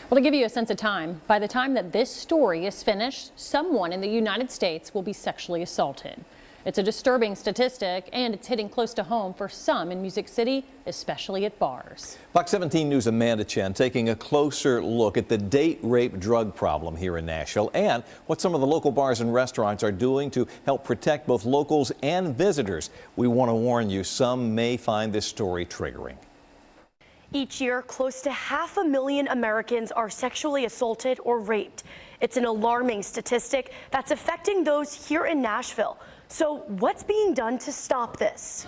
Well, to give you a sense of time, by the time that this story is finished, someone in the United States will be sexually assaulted. It's a disturbing statistic, and it's hitting close to home for some in Music City, especially at bars. Fox 17 News' Amanda Chen taking a closer look at the date rape drug problem here in Nashville and what some of the local bars and restaurants are doing to help protect both locals and visitors. We want to warn you, some may find this story triggering. Each year, close to 500,000 Americans are sexually assaulted or raped. It's an alarming statistic that's affecting those here in Nashville. So what's being done to stop this?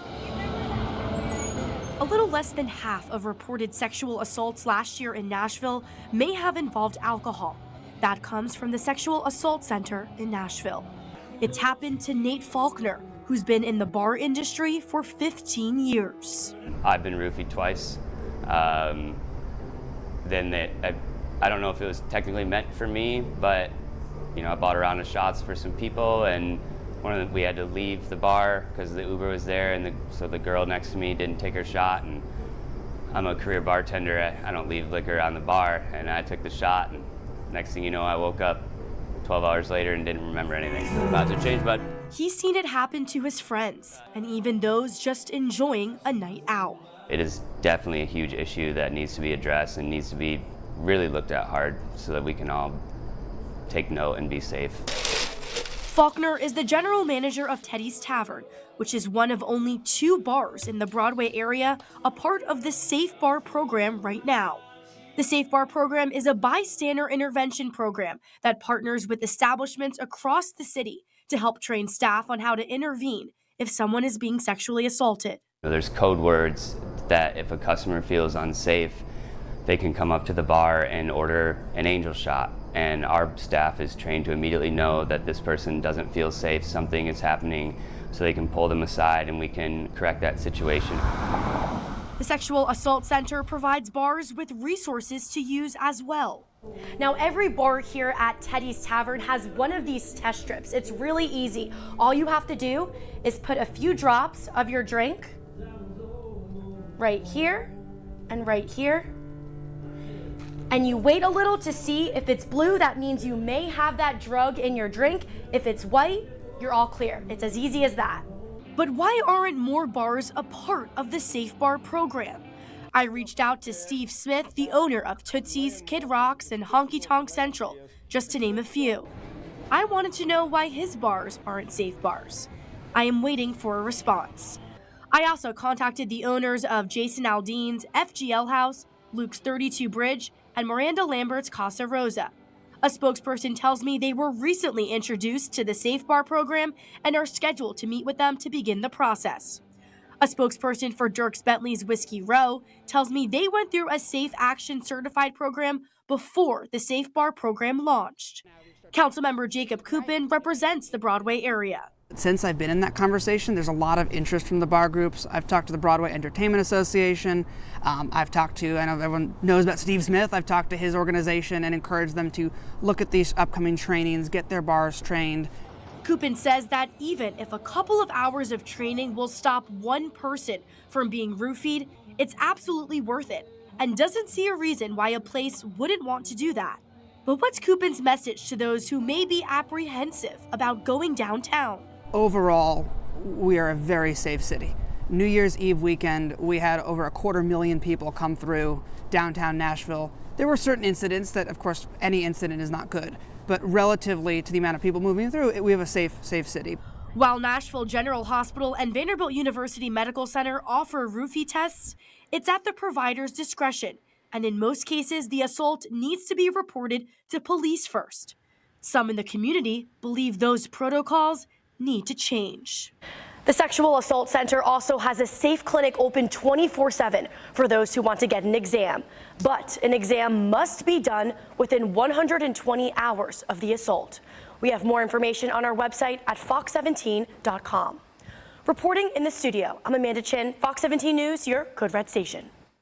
A little less than half of reported sexual assaults last year in Nashville may have involved alcohol. That comes from the Sexual Assault Center in Nashville. It's happened to Nate Faulkner, who's been in the bar industry for 15 years. I've been roofied twice. I don't know if it was technically meant for me, but I bought a round of shots for some people, and we had to leave the bar because the Uber was there, and so the girl next to me didn't take her shot. And I'm a career bartender. I don't leave liquor on the bar, and I took the shot. And next thing you know, I woke up 12 hours later and didn't remember anything. About to change, but he's seen it happen to his friends, and even those just enjoying a night out. It is definitely a huge issue that needs to be addressed and needs to be really looked at hard so that we can all take note and be safe. Faulkner is the general manager of Teddy's Tavern, which is one of only 2 bars in the Broadway area, a part of the Safe Bar program right now. The Safe Bar program is a bystander intervention program that partners with establishments across the city to help train staff on how to intervene if someone is being sexually assaulted. There's code words that if a customer feels unsafe, they can come up to the bar and order an angel shot. And our staff is trained to immediately know that this person doesn't feel safe, something is happening, so they can pull them aside and we can correct that situation. The Sexual Assault Center provides bars with resources to use as well. Now, every bar here at Teddy's Tavern has one of these test strips. It's really easy. All you have to do is put a few drops of your drink right here and right here. And you wait a little to see if it's blue, that means you may have that drug in your drink. If it's white, you're all clear. It's as easy as that. But why aren't more bars a part of the Safe Bar program? I reached out to Steve Smith, the owner of Tootsie's, Kid Rock's, and Honky Tonk Central, just to name a few. I wanted to know why his bars aren't safe bars. I am waiting for a response. I also contacted the owners of Jason Aldean's FGL House, Luke's 32 Bridge, and Miranda Lambert's Casa Rosa. A spokesperson tells me they were recently introduced to the Safe Bar program and are scheduled to meet with them to begin the process. A spokesperson for Dierks Bentley's Whiskey Row tells me they went through a Safe Action certified program before the Safe Bar program launched. Councilmember Jacob Coupin represents the Broadway area. Since I've been in that conversation, there's a lot of interest from the bar groups. I've talked to the Broadway Entertainment Association. I know everyone knows about Steve Smith. I've talked to his organization and encouraged them to look at these upcoming trainings, get their bars trained. Coupin says that even if a couple of hours of training will stop one person from being roofied, it's absolutely worth it, and doesn't see a reason why a place wouldn't want to do that. But what's Coupin's message to those who may be apprehensive about going downtown? Overall, we are a very safe city. New Year's Eve weekend, we had over 250,000 people come through downtown Nashville. There were certain incidents that, of course, any incident is not good, but relatively to the amount of people moving through, we have a safe city. While Nashville General Hospital and Vanderbilt University Medical Center offer roofie tests, it's at the provider's discretion, and in most cases, the assault needs to be reported to police first. Some in the community believe those protocols need to change. The Sexual Assault Center also has a safe clinic open 24/7 for those who want to get an exam. But an exam must be done within 120 hours of the assault. We have more information on our website at fox17.com. Reporting in the studio, I'm Amanda Chen, Fox 17 News, your Code Red station.